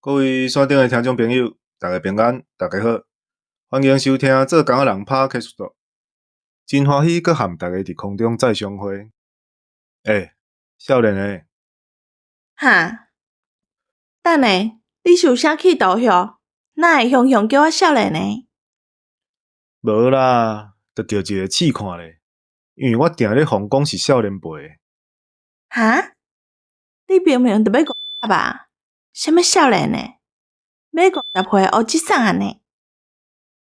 各位线顶的听众朋友，大家平安，大家好，欢迎收听做工的人拍克数度，真欢喜搁和大家伫空中再相会。少年的，哈，等下，你是有啥去投票？哪会雄雄叫我少年呢？无啦，就着一个试看咧，因为我定咧逢讲是少年辈的。哈？你明明就要50吧？什么少年呢？要50岁学即啥呢？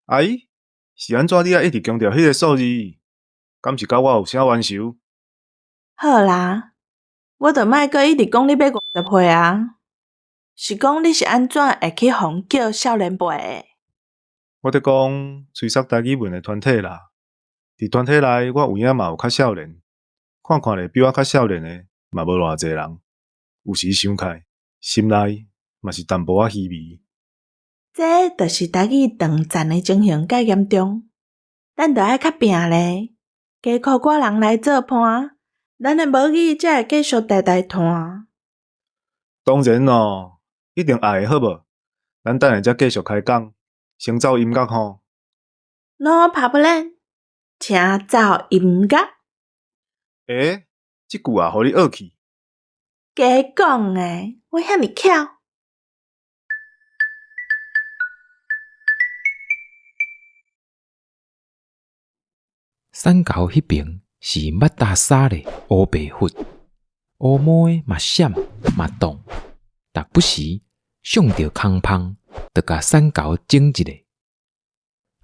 阿姨，是安怎你啊一直强调迄个数字？敢是甲我有啥冤仇？好啦，我就莫阁一直讲你要50岁啊，是讲你是安怎会去互叫少年辈的？我伫讲吹杀台语文的团体啦，伫团体内我有影嘛有较少年，看咧比我较少年的嘛无偌济人，有时想开，心内嘛是淡薄仔虚微。这就是台语长暂的情形介严重，咱着爱较拼咧，加靠我人来做伴，咱的母语才会继续代代传。当然咯，一定爱的好无？咱等下才继续开讲，先奏音乐吼。No problem，请奏音乐。即句啊，互你学去。假讲诶，我遐尼巧。山沟迄边是捌搭沙的乌白骨，乌毛的嘛闪嘛动，但不时想着空芳，就甲山沟整一个。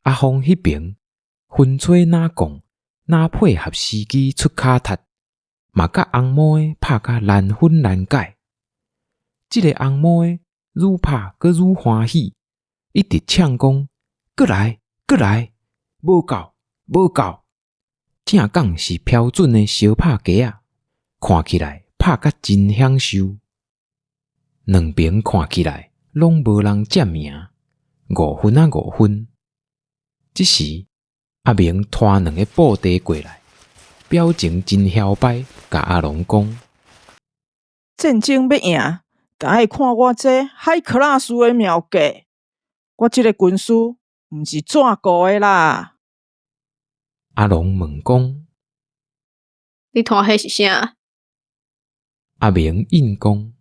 阿峰迄边风吹哪讲哪配合司机出骹踢，嘛甲红毛的拍甲难分难解。即个红毛的愈拍阁愈欢喜，一直呛讲：过来，过来，无够，无够。正讲是标准的相拍鸡啊，看起来拍甲真享受。两边看起来拢无人占名，5分啊5分。这时阿明拖两个布袋过来，表情真嚣摆，甲阿龙讲：战争要赢，敢爱看我这海克拉斯的妙计。我这个军师毋是怎过的啦。阿龙问讲：你拖迄是啥？阿明应讲：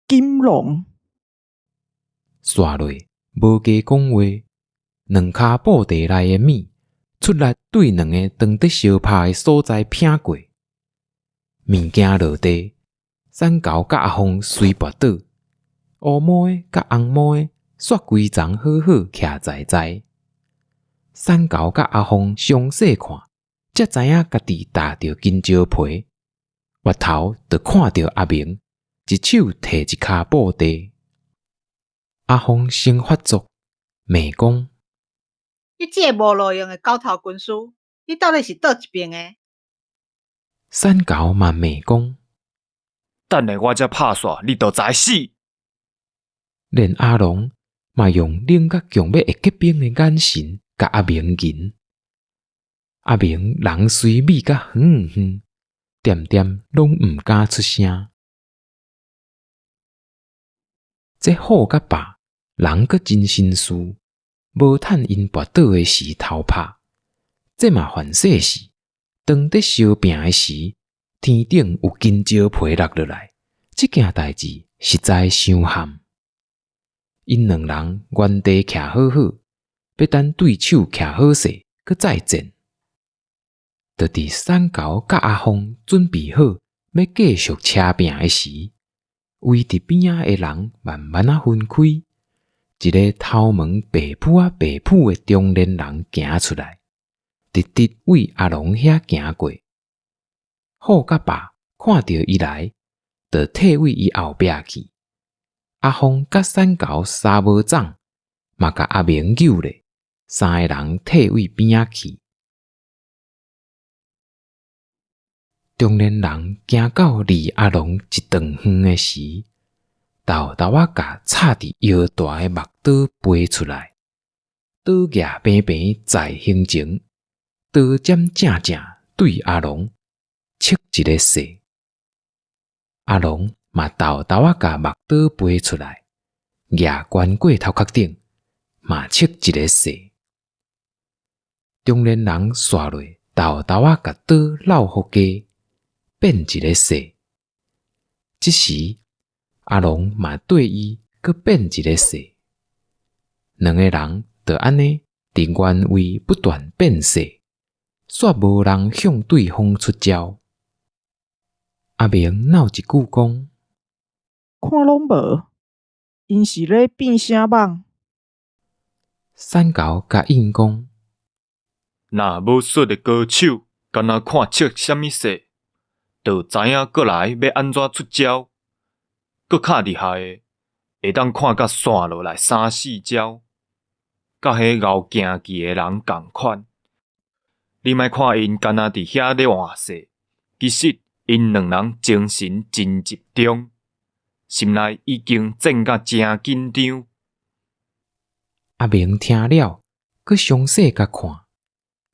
金龙。刷落无加讲话，两骹布袋内的米出力对两个当得相拍的所在拼过，物件落地，山沟甲阿峰随跋倒，乌毛的甲红毛的煞规丛好好徛在在。山沟甲阿峰详细看，才知影家己踏着金蕉皮，越头就看着阿明一手摕一骹布袋。阿峰先发作，骂讲：你这个无路用的狗头军师，你到底是倒一边的？山沟嘛骂讲：等下我才拍煞，你就知死。连阿龙嘛用冷甲强要会结冰的眼神，甲阿明nhìn。阿明人虽美甲远远，点点拢毋敢出声。这好甲罢，人阁真心思，无趁因跋倒的时偷拍。这嘛烦世事，当伫烧饼的时，天顶有金蕉皮落落来，这件代志实在伤憾。因两人原地徛好好，要等对手徛好势，搁再战。就伫山沟甲阿峰准备好要继续车拼的时，围伫边仔的人慢慢啊分开，一个头毛白扑啊白扑的中年人行出来，直直为阿龙遐行过。好甲罢，看到伊来，就退位伊后壁去。阿峰甲山沟三无掌，嘛甲阿明救咧，三个人退位边仔去。中年人行到离阿龙一段远的时，豆豆仔甲插伫腰大的木刀飞出来，刀架平平在胸前，刀尖正正对阿龙切一个势。阿龙嘛豆豆仔甲目刀飞出来，举关过头壳顶，嘛切一个势。中年人刷落豆豆仔甲刀绕互家，变一个势。这时阿龙嘛对伊搁变一个势，两个人就安尼伫原位不断变势，煞无人向对方出招。阿明闹一句讲：看拢无，因是咧变啥梦？三狗甲应讲：若无术的高手，敢若看切什么势，就知影过来要安怎出招。搁较厉害的，会当看甲散落来3-4招，甲迄敖行记的人共款。你莫看因敢若伫遐咧换势，其实因两人精神真集中，心内已经战甲真紧张。阿明听了，搁详细甲看，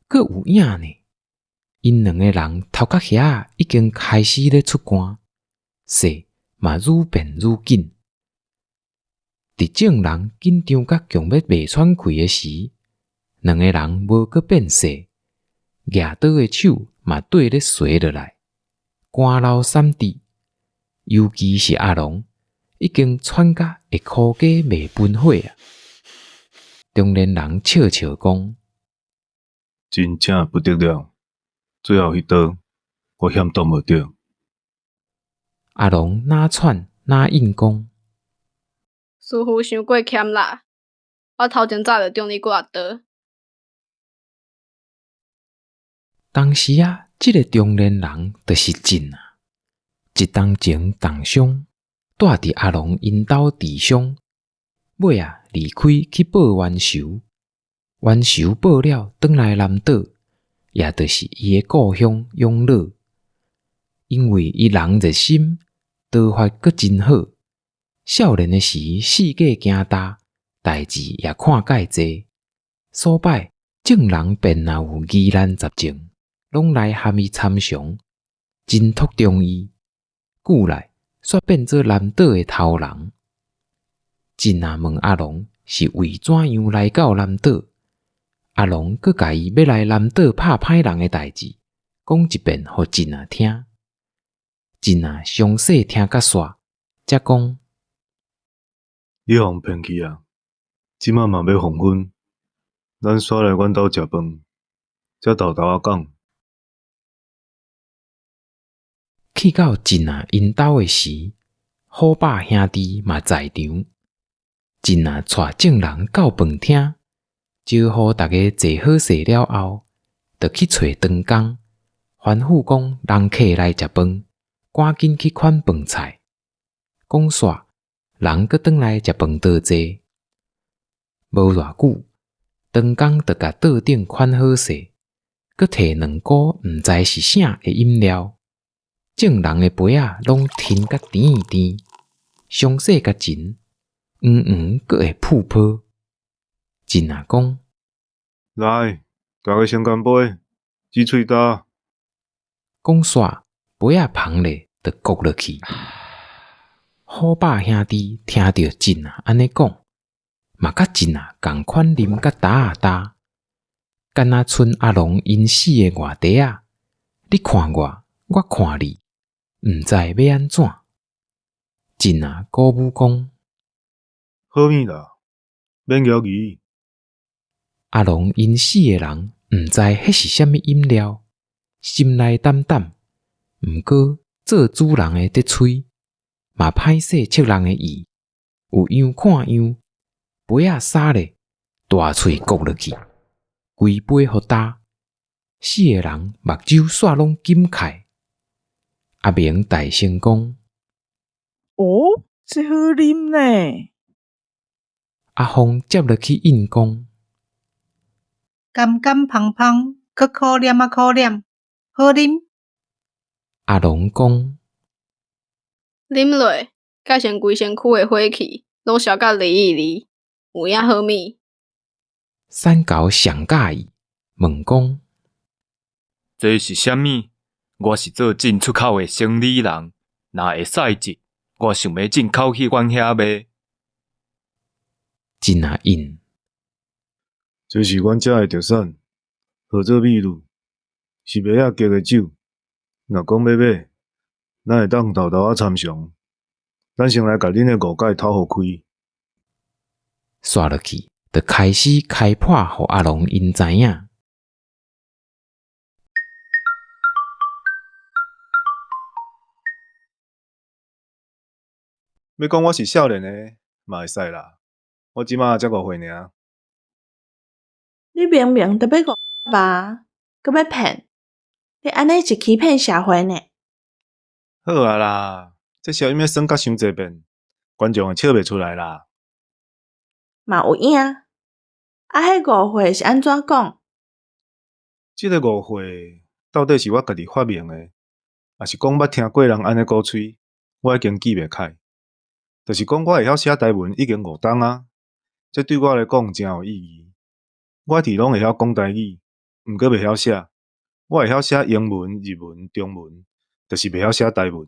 搁有影呢。因两个人头壳遐已经开始咧出汗，势嘛愈变愈紧。伫众人紧张甲强要袂喘气的时，两个人无搁变势，举刀的手嘛对咧垂落来，汗流闪滴。尤其是阿龙，已经喘甲会箍家袂分火啊！中年人笑笑讲：真正不得了，最后迄刀我险挡无着。阿龙哪喘哪应讲：师傅伤过欠啦，我头前早就中你几啊刀。当时啊，这个中年人就是真啊，一当前重伤，带伫阿龙因兜治伤，尾啊离开去报冤仇，冤仇报了，转来南岛，也就是伊的故乡永乐。因为伊人热心，刀法阁真好，少年的时世界行大，代志也看介济，所摆众人便若有疑难杂症，拢来喊伊参详，真托中伊。久来，煞变做南岛的头人。真啊问阿龙是为怎样来到南岛，阿龙阁甲伊要来南岛拍歹人的代志，讲一遍互真啊听。真啊详细听甲煞，才讲：你互骗去啊！即马嘛要黄昏，咱煞来阮兜食饭，才豆豆仔讲。去到真啊因兜的时，虎爸兄弟嘛在场。真啊带众人到饭厅，招呼大家坐好势了后，就去找长工，吩咐讲人客来食饭，赶紧去款饭菜。讲煞，人搁转来食饭道坐。无偌久，长工就甲桌顶款好势，搁摕两股毋知是啥的饮料。众人的杯仔拢停甲甜甜，详细甲真，阁会噗噗。真啊讲，来，大家先干杯，举喙焦。讲煞，杯仔捧咧，就咕落去。虎爸兄弟听着真啊安尼讲，嘛甲真啊共款啉甲打啊打，敢若剩阿龙因死的外地啊！你看我，我看你。毋知要安怎，真啊鼓舞讲，好物啦，免犹豫。阿龙因死的人毋知迄是啥物饮料，心内胆胆，毋过做主人的得喙，嘛歹势切人的意，有样看样，杯仔洒咧，大喙咕落去，规杯互焦，死的人目睭煞拢金开。阿明大声讲：哦，这好啉呢！阿峰接落去应讲：甘甘芳芳，可可念啊可念，好啉。阿龙讲：啉落，甲先规身躯的火气，拢烧甲离一离，有影好物。三狗上介意，问讲：这是啥物？我是做进出口的生理人，若会使节，我想要进口去阮遐卖。真啊因，这是阮遮的特产，号做秘鲁，是麦仔结的酒。若讲要买，咱会当偷偷啊参详。咱先来甲恁的误解透互开。刷落去，就开始开破，互阿龙因知影。要讲我是少年的，嘛会使啦。我即马才5岁尔。你明明就要误吧，搁要骗，你安尼是欺骗社会呢。好啊啦，这消音要算甲伤济遍，观众会笑袂出来啦。嘛有影，迄误会是安怎讲？即个误会到底是我家己发明的，还是讲捌听过人安尼鼓吹？我已经记袂开。就是讲我会晓写台文已经5冬啊，这对我来讲真有意义。我一直拢会晓讲台语，毋过袂晓写。我会晓写英文、日文、中文，就是袂晓写台文。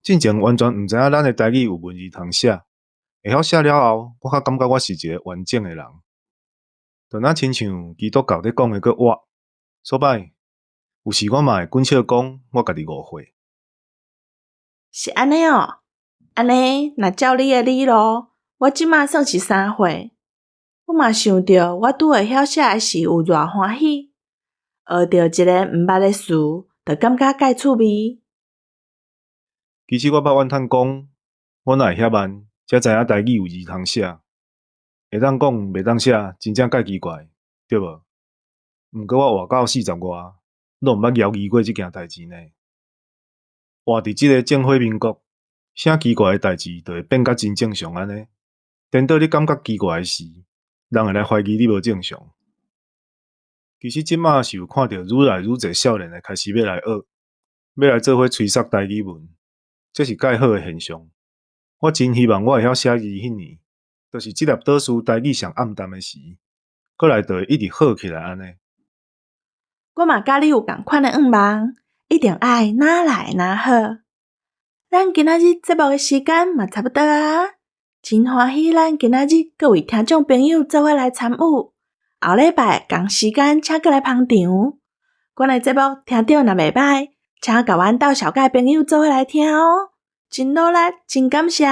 进前完全毋知影咱的台语有文字通写，会晓写了后，我较感觉我是一个完整的人。就若亲像基督教咧讲的个我，所歹，有时我嘛会滚笑讲我家己误会。是安尼哦。安尼，若照你的理路，我即马算是3岁。我嘛想着，我拄会晓写的时有偌欢喜，学着一个毋捌的事，就感觉介趣味。其实我捌怨叹讲，我哪会遐慢，才知影台语有字通写，会当讲袂当写，真正介奇怪，对无？毋过我活到40外，拢毋捌犹豫过即件代志呢。活伫即个政府民国，啥奇怪的代志就会变甲真正常安尼。等到你感觉奇怪的时，人会来怀疑你无正常。其实即马是有看到愈来愈侪少年的开始要来学，要来做伙吹杀台语文，这是介好的现象。我真希望我会晓写字迄年，就是即粒岛屿台语上暗淡的时，过来就会一直好起来安尼。我嘛甲你有共款的愿望，一定爱哪来哪好。咱今仔日节目的时间嘛差不多啊，真欢喜咱今仔日各位听众朋友做伙来参与，后礼拜同时间请过来捧场。阮的节目听到若袂歹，请甲阮斗小界朋友做伙来听哦。真努力，真感谢，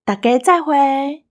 大家再会。